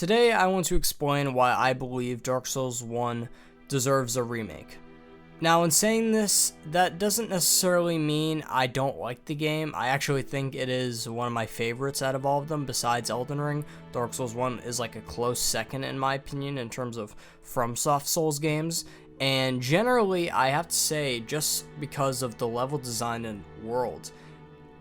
Today I want to explain why I believe Dark Souls 1 deserves a remake. Now in saying this, that doesn't necessarily mean I don't like the game. I actually think it is one of my favorites out of all of them besides Elden Ring. Dark Souls 1 is like a close second in my opinion in terms of FromSoft Souls games. And generally I have to say, just because of the level design and world,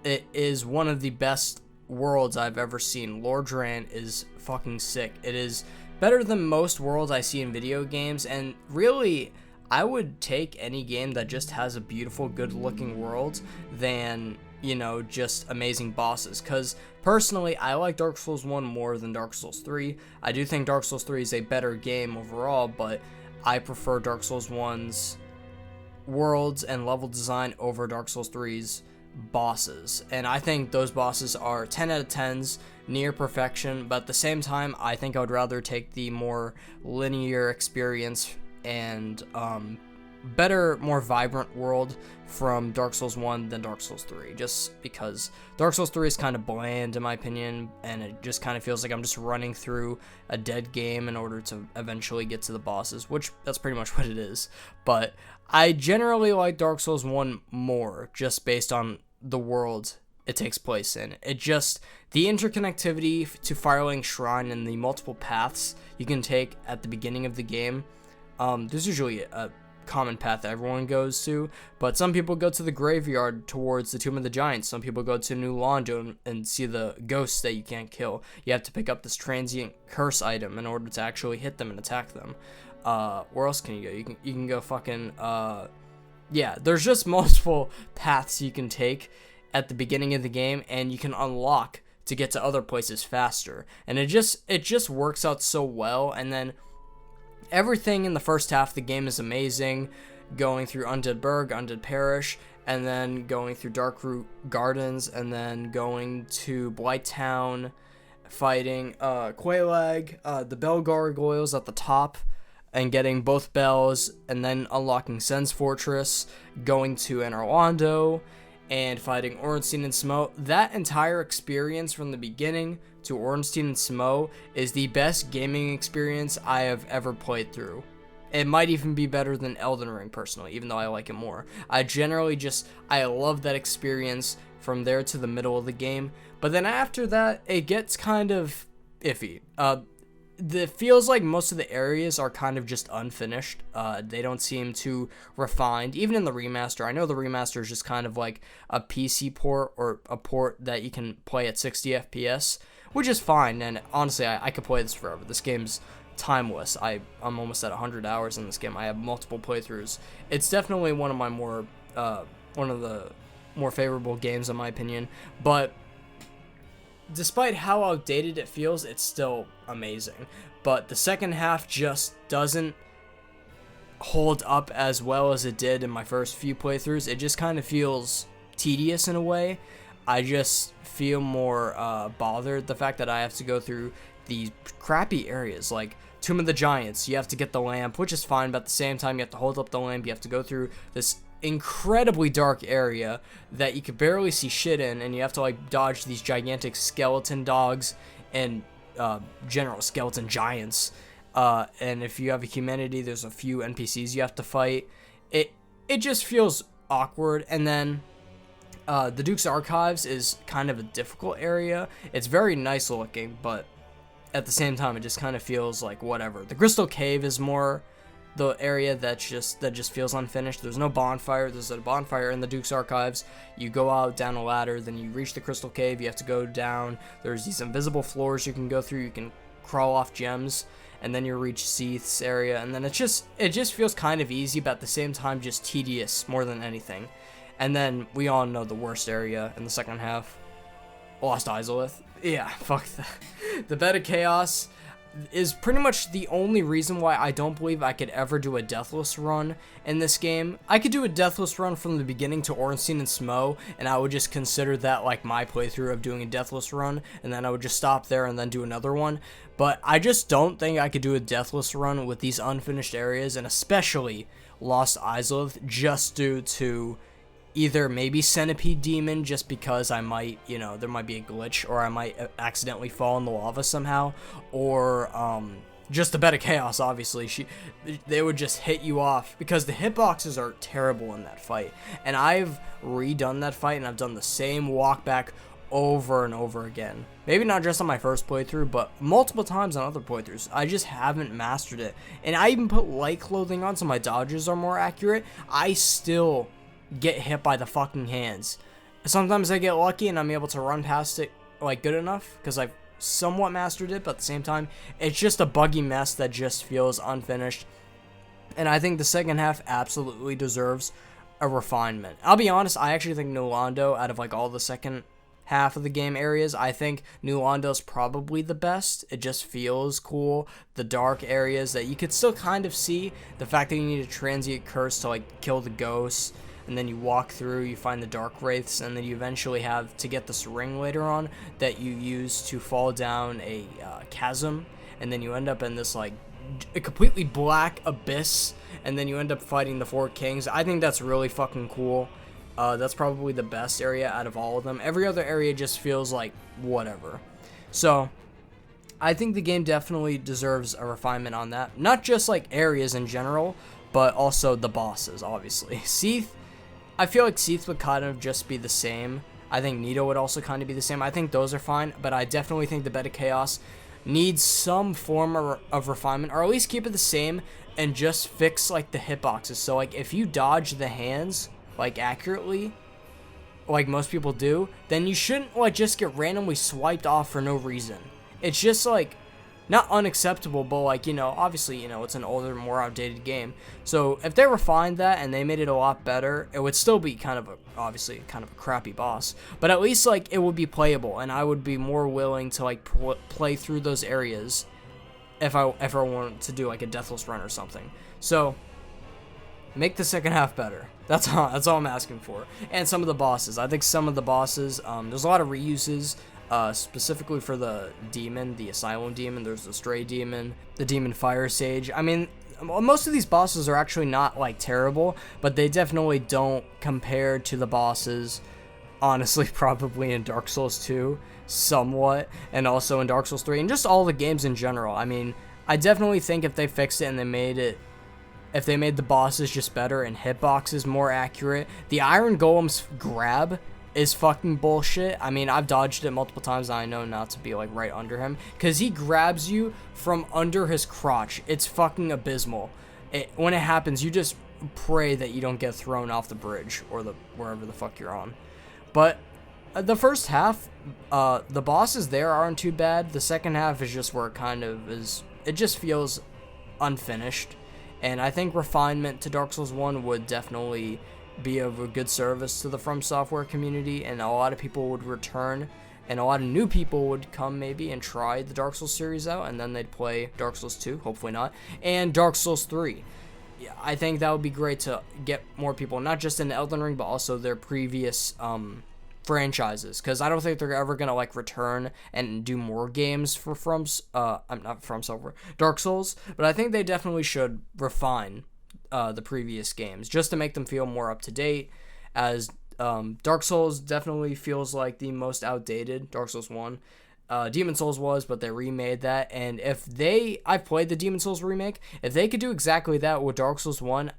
it is one of the best worlds I've ever seen. Lord Dran is fucking sick. It is better than most worlds I see in video games, and really I would take any game that just has a beautiful, good looking world than, you know, just amazing bosses. Because personally I like Dark Souls 1 more than Dark Souls 3. I do think Dark Souls 3 is a better game overall, but I prefer Dark Souls 1's worlds and level design over Dark Souls 3's bosses, and I think those bosses are 10 out of 10s, near perfection, but at the same time I think I would rather take the more linear experience and better, more vibrant world from Dark Souls 1 than Dark Souls 3, just because Dark Souls 3 is kind of bland in my opinion, and it just kind of feels like I'm just running through a dead game in order to eventually get to the bosses, which that's pretty much what it is. But I generally like Dark Souls 1 more, just based on the world it takes place in. It just, the interconnectivity to Firelink Shrine and the multiple paths you can take at the beginning of the game. There's usually a common path that everyone goes to, but some people go to the graveyard towards the Tomb of the Giants. Some people go to New Londo and see the ghosts that you can't kill. You have to pick up this transient curse item in order to actually hit them and attack them. Where else can you go? You can go fucking yeah, there's just multiple paths you can take at the beginning of the game, and you can unlock to get to other places faster. And it just works out so well. And then everything in the first half of the game is amazing, going through Undead Burg, Undead Parish, and then going through Darkroot Gardens, and then going to Blighttown, fighting Quelaag, the Bell Gargoyles at the top, and getting both bells, and then unlocking Sen's Fortress, going to Anor Londo, and fighting Ornstein and Smough. That entire experience from the beginning to Ornstein and Smough is the best gaming experience I have ever played through. It might even be better than Elden Ring personally, even though I like it more. I love that experience from there to the middle of the game, but then after that, it gets kind of iffy. It feels like most of the areas are kind of just unfinished. They don't seem too refined, even in the remaster. I know the remaster is just kind of like a PC port, or a port that you can play at 60 FPS, which is fine, and honestly, I could play this forever. This game's timeless. I'm almost at 100 hours in this game. I have multiple playthroughs. It's definitely one of the more favorable games in my opinion, but despite how outdated it feels, it's still amazing. But the second half just doesn't hold up as well as it did in my first few playthroughs. It just kind of feels tedious in a way. I just feel more bothered the fact that I have to go through these crappy areas like Tomb of the Giants. You have to get the lamp, which is fine, but at the same time you have to hold up the lamp. You have to go through this incredibly dark area that you could barely see shit in, and you have to like dodge these gigantic skeleton dogs and general skeleton giants, and if you have a humanity, there's a few NPCs you have to fight. It just feels awkward. And then the Duke's Archives is kind of a difficult area. It's very nice looking, but at the same time it just kind of feels like whatever. The Crystal Cave is more the area that just feels unfinished. There's no bonfire. There's a bonfire in the Duke's Archives. You go out down a ladder, then you reach the Crystal Cave. You have to go down. There's these invisible floors you can go through. You can crawl off gems, and then you reach Seath's area, and then it just feels kind of easy, but at the same time just tedious more than anything. And then we all know the worst area in the second half, Lost Izalith. Yeah, fuck that. The Bed of Chaos is pretty much the only reason why I don't believe I could ever do a deathless run in this game. I could do a deathless run from the beginning to Ornstein and Smough, and I would just consider that like my playthrough of doing a deathless run, and then I would just stop there and then do another one. But I just don't think I could do a deathless run with these unfinished areas, and especially Lost Izalith, just due to either maybe Centipede Demon, just because I might, there might be a glitch, or I might accidentally fall in the lava somehow, or just a bed of chaos. Obviously, they would just hit you off, because the hitboxes are terrible in that fight. And I've redone that fight, and I've done the same walk back over and over again. Maybe not just on my first playthrough, but multiple times on other playthroughs. I just haven't mastered it. And I even put light clothing on so my dodges are more accurate. I still get hit by the fucking hands. Sometimes I get lucky and I'm able to run past it like good enough, because I've somewhat mastered it, but at the same time, it's just a buggy mess that just feels unfinished. And I think the second half absolutely deserves a refinement. I'll be honest, I actually think New Londo, out of like all the second half of the game areas, I think New Londo's probably the best. It just feels cool. The dark areas that you could still kind of see, the fact that you need a transient curse to like kill the ghosts, and then you walk through, you find the dark wraiths, and then you eventually have to get this ring later on that you use to fall down a chasm, and then you end up in this like a completely black abyss, and then you end up fighting the four kings. I think that's really fucking cool. That's probably the best area out of all of them. Every other area just feels like whatever. So I think the game definitely deserves a refinement on that. Not just like areas in general, but also the bosses, obviously. Seath, I feel like Seath would kind of just be the same. I think Nito would also kind of be the same. I think those are fine, but I definitely think the Bed of Chaos needs some form of refinement, or at least keep it the same and just fix like the hitboxes. So like if you dodge the hands like accurately, like most people do, then you shouldn't like just get randomly swiped off for no reason. It's just like not unacceptable, but like, obviously, it's an older, more outdated game. So if they refined that and they made it a lot better, it would still be obviously kind of a crappy boss, but at least like it would be playable, and I would be more willing to like play through those areas if I wanted to do like a deathless run or something. So make the second half better. That's all I'm asking for. And some of the bosses. I think some of the bosses, there's a lot of reuses, specifically for the demon, the Asylum Demon. There's the Stray Demon, the Demon Fire Sage. I mean, most of these bosses are actually not like terrible, but they definitely don't compare to the bosses, honestly, probably in Dark Souls 2, somewhat, and also in Dark Souls 3, and just all the games in general. I mean, I definitely think if they fixed it and if they made the bosses just better and hitboxes more accurate. The Iron Golem's grab is fucking bullshit. I mean, I've dodged it multiple times, and I know not to be like right under him, because he grabs you from under his crotch. It's fucking abysmal. When it happens, you just pray that you don't get thrown off the bridge or wherever the fuck you're on. But the first half, the bosses there aren't too bad. The second half is just where it kind of is. It just feels unfinished. And I think refinement to Dark Souls 1 would definitely be of a good service to the From Software community, and a lot of people would return, and a lot of new people would come maybe and try the Dark Souls series out, and then they'd play Dark Souls 2, hopefully not, and Dark Souls 3. Yeah, I think that would be great to get more people, not just in Elden Ring, but also their previous franchises, because I don't think they're ever gonna like return and do more games for I'm not From Software, Dark Souls, but I think they definitely should refine the previous games just to make them feel more up to date, as Dark Souls definitely feels like the most outdated. Dark Souls 1, Demon Souls was, but they remade that, and I've played the Demon Souls remake. If they could do exactly that with Dark Souls 1,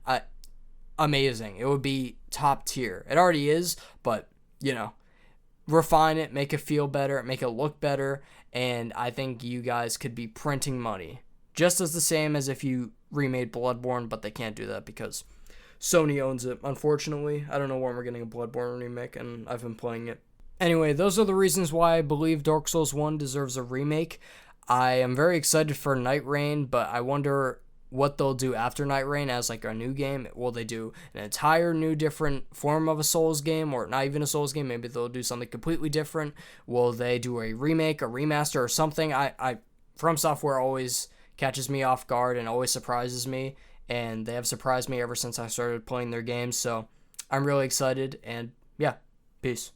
amazing. It would be top tier. It already is, but refine it, make it feel better, make it look better, and I think you guys could be printing money. Just as the same as if you remade Bloodborne, but they can't do that because Sony owns it, unfortunately. I don't know when we're getting a Bloodborne remake, and I've been playing it. Anyway, those are the reasons why I believe Dark Souls 1 deserves a remake. I am very excited for Night Rain, but I wonder what they'll do after Night Rain as like a new game. Will they do an entire new different form of a Souls game, or not even a Souls game? Maybe they'll do something completely different. Will they do a remake, a remaster, or something? From Software always catches me off guard and always surprises me, and they have surprised me ever since I started playing their games, so I'm really excited, and yeah, peace.